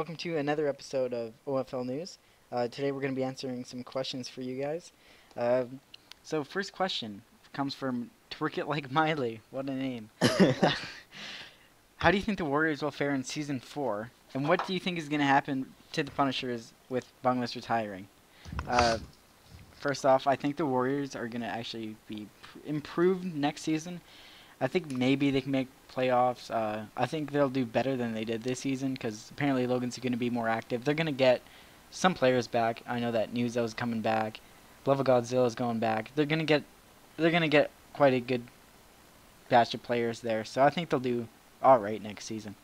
welcome to another episode of OFL News. Today we're going to be answering some questions for you guys. So first question comes from Twerk It Like Miley. What a name. Uh, how do you think the Warriors will fare in Season 4? And what do you think is going to happen to the Punishers with Bunglas retiring? Uh, First off, I think the Warriors are going to actually be improved next season. I think maybe they can make playoffs. I think they'll do better than they did this season because apparently Logan's going to be more active. They're going to get some players back. I know that Newzo's coming back. Love of Godzilla is going back. They're gonna get quite a good batch of players there. So I think they'll do all right next season.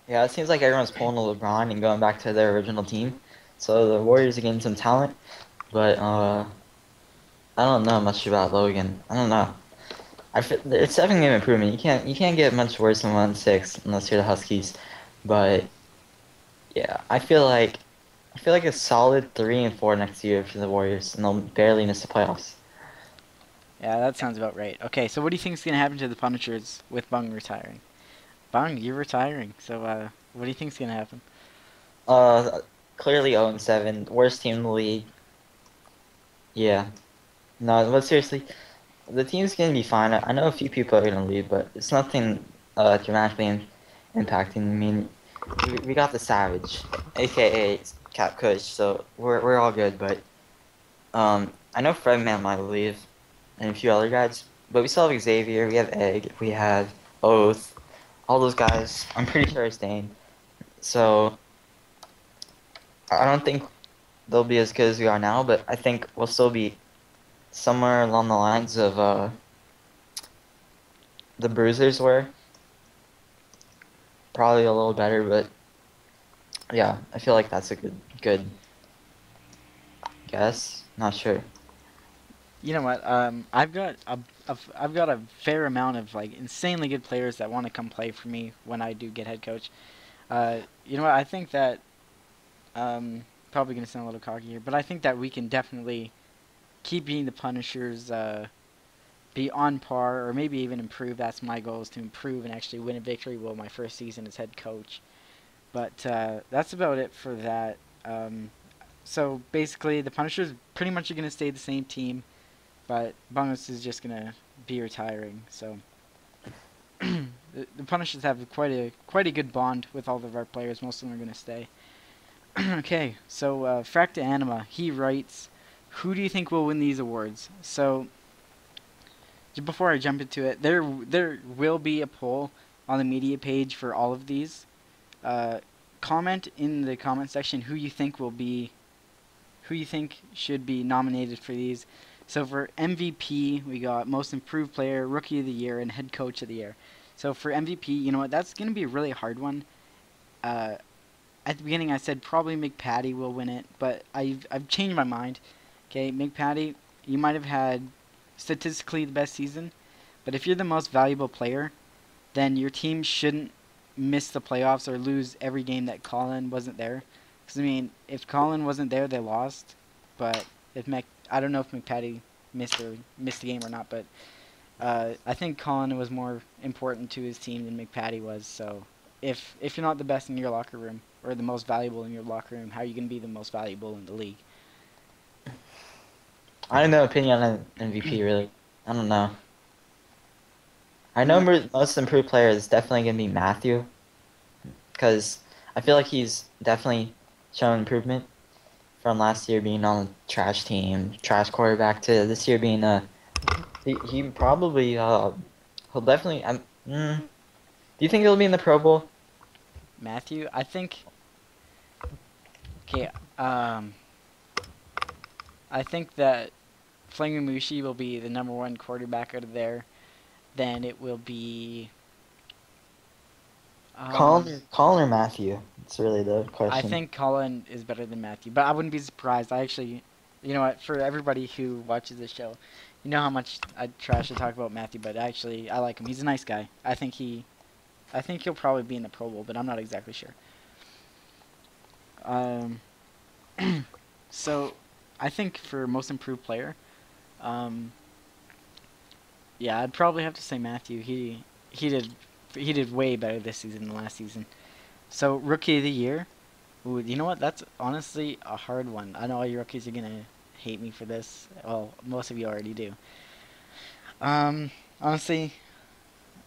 Yeah, it seems like everyone's pulling a LeBron and going back to their original team. So the Warriors are getting some talent, but I don't know much about Logan. I don't know. It's definitely an improvement. You can't get much worse than 1-6 unless you're the Huskies. But yeah, I feel like a solid 3-4 next year for the Warriors, and they'll barely miss the playoffs. Yeah, that sounds about right. Okay, so what do you think is gonna happen to the Punishers with Bung retiring? Bung, you're retiring. So what do you think is gonna happen? Uh, Clearly 0-7, worst team in the league. Yeah, no, but seriously, the team's gonna be fine. I know a few people are gonna leave, but it's nothing dramatically impacting. I mean, we got the Savage, aka Cap Kush, so we're all good. But I know Fredman might leave, and a few other guys, but we still have Xavier, we have Egg, we have Oath, all those guys. I'm pretty sure are staying. So I don't think they'll be as good as we are now, but I think we'll still be somewhere along the lines of the Bruisers were. Probably a little better, but yeah, I feel like that's a good guess. Not sure. You know what? I've got a fair amount of like insanely good players that want to come play for me when I do get head coach. You know what? I think that probably gonna sound a little cocky here, but I think that we can definitely keep beating the Punishers, be on par, or maybe even improve. That's my goal, is to improve and actually win a victory. Well, my first season as head coach. But that's about it for that. So basically, the Punishers pretty much are gonna stay the same team, but Bungus is just gonna be retiring. So the Punishers have quite a good bond with all of our players. Most of them are gonna stay. Okay, so Fracta Anima, he writes, "Who do you think will win these awards?" So before I jump into it, there will be a poll on the media page for all of these. Uh, Comment in the comment section who you think should be nominated for these. So for MVP, we got Most Improved Player, Rookie of the Year, and Head Coach of the Year. So for MVP, you know what? That's going to be a really hard one. Uh, at the beginning, I said probably McPatty will win it, but I've changed my mind. Okay, McPatty, you might have had statistically the best season, but if you're the most valuable player, then your team shouldn't miss the playoffs or lose every game that Colin wasn't there. Because I mean, if Colin wasn't there, they lost. But if I don't know if McPatty missed the game or not, but I think Colin was more important to his team than McPatty was. So if you're not the best in your locker room or the most valuable in your locker room, how are you gonna be the most valuable in the league? I have no opinion on MVP really. I don't know. I You know know, most improved player is definitely gonna be Matthew because I feel like he's definitely shown improvement from last year being on a trash team, trash quarterback to this year being a he probably he'll definitely do you think he'll be in the Pro Bowl? Matthew, I think. Okay, I think that Flangamushi will be the number one quarterback out of there. Then it will be. Colin or Matthew? It's really the I question. think Colin is better than Matthew, but I wouldn't be surprised. I actually, you know what? For everybody who watches this show, you know how much I trash to talk about Matthew, but actually, I like him. He's a nice guy. I think he'll probably be in the Pro Bowl, but I'm not exactly sure. Um, so, I think for most improved player, um, yeah, I'd probably have to say Matthew. He did he did way better this season than last season. So rookie of the year. Ooh, you know what? That's honestly a hard one. I know all you rookies are gonna hate me for this. Well, most of you already do. Honestly,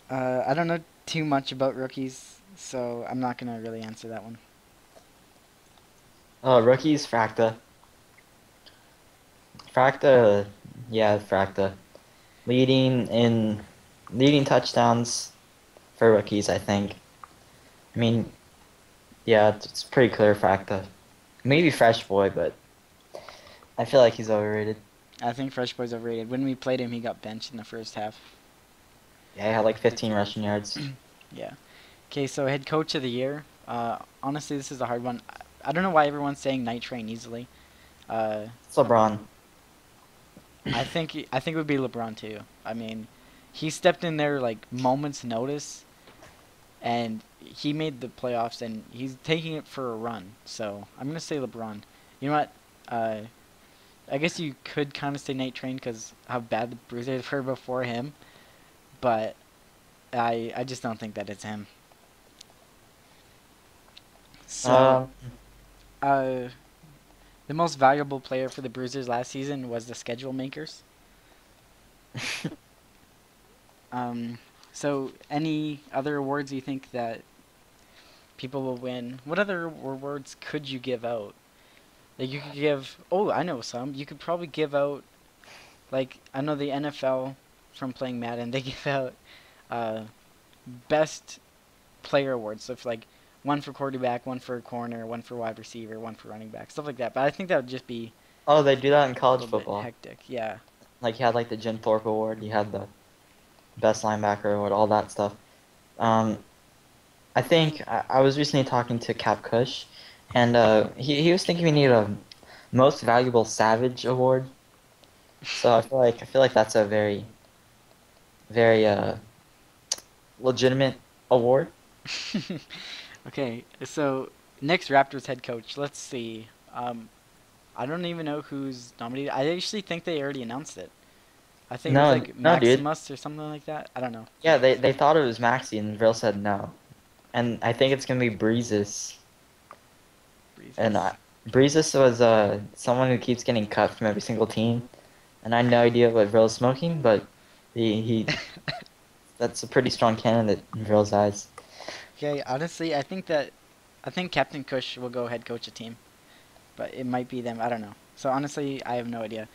I don't know too much about rookies, so I'm not gonna really answer that one. Rookies, Fracta. Fracta, yeah, Fracta. Leading in leading touchdowns for rookies, I think. I mean, yeah, it's pretty clear Fracta. Maybe Fresh Boy, but I feel like he's overrated. I think Fresh Boy's overrated. When we played him, he got benched in the first half. Yeah, he had like 15 rushing yards. Yeah. Okay, so head coach of the year. Honestly, this is a hard one. I don't know why everyone's saying Night Train easily. Uh, It's LeBron. I think it would be LeBron too. I mean, he stepped in there like moments notice, and he made the playoffs, and he's taking it for a run. So I'm gonna say LeBron. You know what? I guess you could kind of say Night Train because how bad the Bruisers were before him, but I just don't think that it's him. So, Um, uh, the most valuable player for the Bruisers last season was the schedule makers. Um, so any other awards you think that people will win? What other awards could you give out? Like you could give. Oh, I know some. You could probably give out. Like I know the NFL from playing Madden, they give out uh, best player awards. So if like one for quarterback, one for corner, one for wide receiver, one for running back, stuff like that. But I think that would just be oh, they do that in a college little bit football. hectic. Yeah. Like you had like the Jim Thorpe Award, you had the best linebacker award, all that stuff. Um, I think I was recently talking to Cap Cush, and he was thinking we need a most valuable savage award. So I feel like that's a very legitimate award. Okay, so next Raptors head coach. Let's see. I don't even know who's nominated. I actually think they already announced it. I think it was No, like no, dude. Maximus or something like that. I don't know. Yeah, they thought it was Maxi, and Vril said no. And I think it's gonna be Breezes. And Breezes. Breezes was someone who keeps getting cut from every single team. And I had no idea what Vril's smoking, but he that's a pretty strong candidate in Vril's eyes. Okay, honestly, I think Captain Kush will go head coach a team, but it might be them. I don't know. So honestly, I have no idea.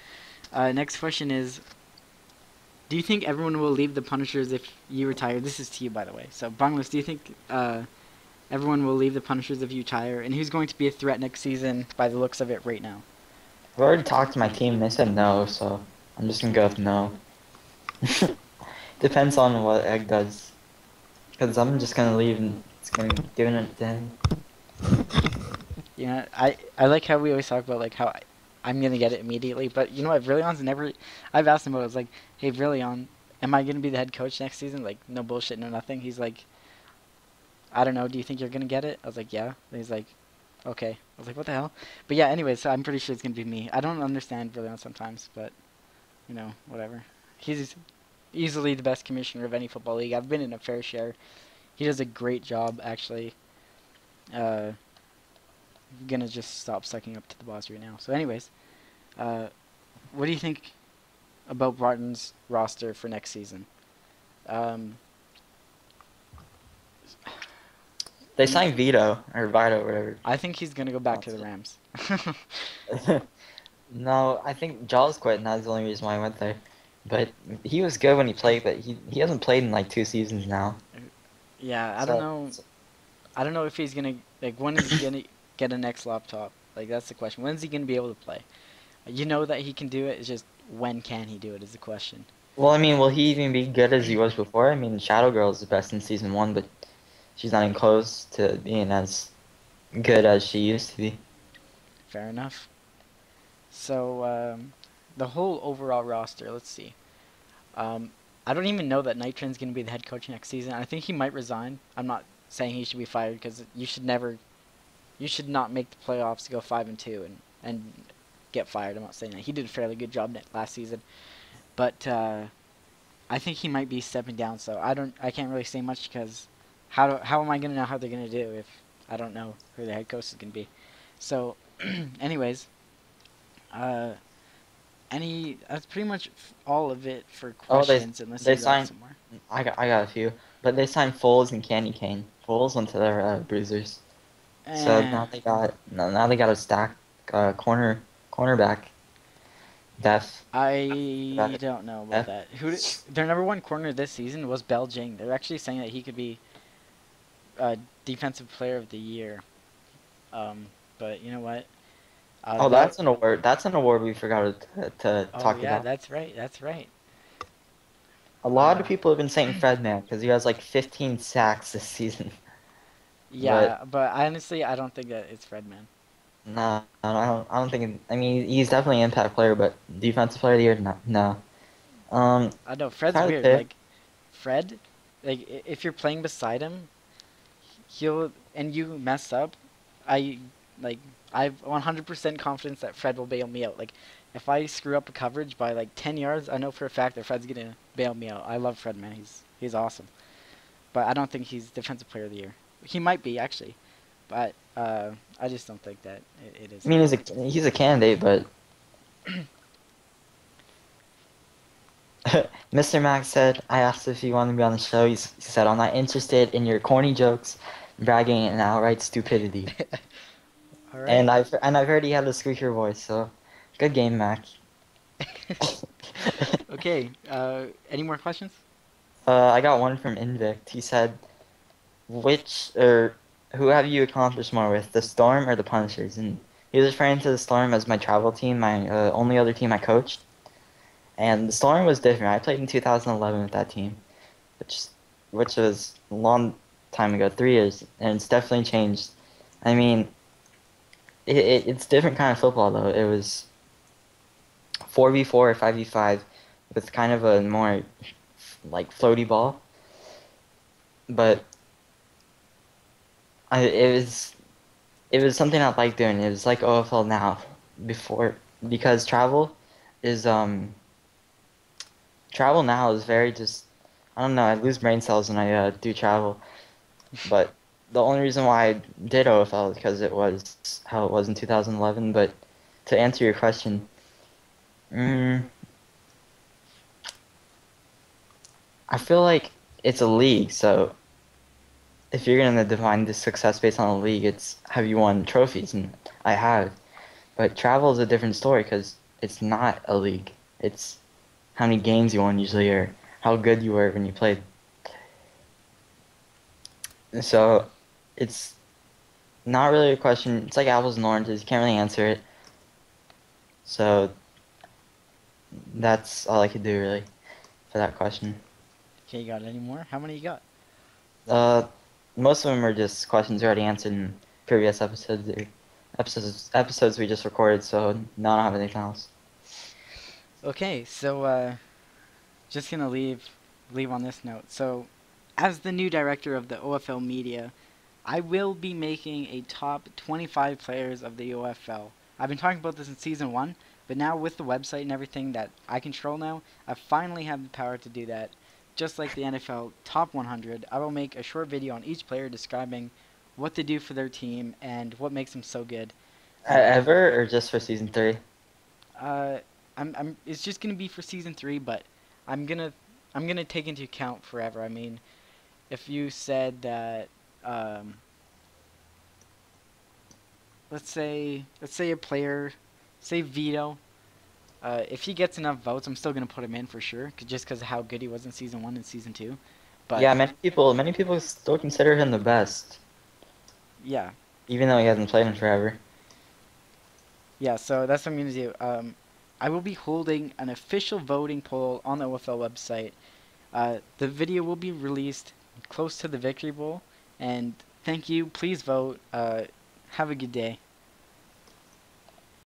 Next question is: do you think everyone will leave the Punishers if you retire? This is to you, by the way. So Banglas, do you think everyone will leave the Punishers if you retire? And who's going to be a threat next season? By the looks of it, right now. I've already talked to my team, and they said no, so I'm just gonna go with no. Depends on what Egg does. Because I'm just gonna leave and it's gonna be giving it to him. Yeah, I like how we always talk about like how I'm gonna get it immediately, but you know what? Vrillion's never. I've asked him about it. I was like, hey, Vrillion, am I gonna be the head coach next season? Like, no bullshit, no nothing. He's like, I don't know. Do you think you're gonna get it? I was like, yeah. And he's like, okay. I was like, what the hell? But yeah. Anyway, so I'm pretty sure it's gonna be me. I don't understand Vrillion sometimes, but you know, whatever. He's easily the best commissioner of any football league. I've been in a fair share. He does a great job, actually. Uh, gonna just stop sucking up to the boss right now. So, anyways, uh, what do you think about Barton's roster for next season? Um, They signed Vito, or Vito, whatever. I think he's gonna go back to That's the Rams. it. No, I think Jaws quit, and that's the only reason why I went there. But he was good when he played, but he hasn't played in like 2 seasons now. Yeah, I don't So, know. I don't know if he's gonna like when is he gonna get a next laptop. Like that's the question. When's he gonna be able to play? You know that he can do it. It's just when can he do it is the question. well, I mean, will he even be good as he was before? I mean, Shadow Girl is the best in season 1, but she's not even close to being as good as she used to be. Fair enough. So the whole overall roster. Let's see. Um, I don't even know that Nitron's going to be the head coach next season. I think he might resign. I'm not saying he should be fired because you should not make the playoffs to go 5-2 and get fired. I'm not saying that he did a fairly good job last season, but I think he might be stepping down. So I can't really say much because how am I going to know how they're going to do if I don't know who the head coach is gonna be. So, anyways, uh, that's pretty much all of it for Oh, questions, unless they you got signed. some more. I got a few, but they signed Foles and Candy Cane. Foles went to their Bruisers, so Eh, now they got a stack cornerback depth. I That don't know about depth. that. Their number one corner this season was Beljing. They're actually saying that he could be defensive player of the year. Um, but you know what? Oh, That. that's an award. That's an award we forgot to Oh talk yeah, about. that's right. That's right. A lot of Uh, people have been saying Fred Man because he has like 15 sacks this season. But yeah, but honestly, I don't think that it's Fredman. no, I don't think. I mean, he's definitely an impact player, but defensive player of the year, no, no. Um, I know Fred's Tyler weird. Taylor. Like Fred, like if you're playing beside him, he'll and you mess up. I like I've 100% confidence that Fred will bail me out. Like if I screw up a coverage by like 10 yards, I know for a fact that Fred's gonna bail me out. I love Fred, man. He's awesome. But I don't think he's defensive player of the year. He might be actually, but I just don't think that it is I mean, him. he's a candidate, but Mr. Max said, I asked if he wanted to be on the show. He said, I'm not interested in your corny jokes, bragging, and outright stupidity. All right. And I've heard he had a squeaker voice, so good game, Mac. Okay. Any more questions? I got one from Invict. He said, which or who have you accomplished more with, the Storm or the Punishers? And he was referring to the Storm as my travel team, my only other team I coached. And the Storm was different. I played in 2011 with that team, which which was a long time ago, 3 years, and it's definitely changed. I mean, it's different kind of football though. It was 4v4 or 5v5 with kind of a more like floaty ball, but it was something I liked doing. It was like OFL now before because is travel now is very just I don't know. I lose brain cells when I do travel. But the only reason why I did OFL is because it was how it was in 2011. But to answer your question, mm, I feel like it's a league. So if you're gonna define the success based on a league, it's have you won trophies, and I have. But travel is a different story because it's not a league. It's how many games you won usually, or how good you were when you played. So it's not really a question. It's like apples and oranges. You can't really answer it. So that's all I could do really for that question. Okay, you got any more? How many you got? Uh, most of them are just questions already answered in previous episodes or episodes we just recorded. So no, I don't have anything else. Okay, so just gonna leave on this note. So, as the new director of the OFL media, I will be making a top 25 players of the OFL. I've been talking about this in season 1, but now with the website and everything that I control now, I finally have the power to do that. Just like the NFL top 100, I will make a short video on each player describing what they do for their team and what makes them so good. Uh, Ever or just for season 3? uh, it's just gonna be for season 3, but I'm gonna, I'm gonna take into account forever. I mean, if you said that, um, let's say a player, say Vito, if he gets enough votes, I'm still gonna put him in for sure, just because of how good he was in season 1 and season 2. But Yeah, many people still consider him the best, yeah, even though he hasn't played in forever. yeah. So that's what I'm gonna do. I will be holding an official voting poll on the OFL website. The video will be released close to the Victory Bowl, and thank you. Please vote. Have a good day.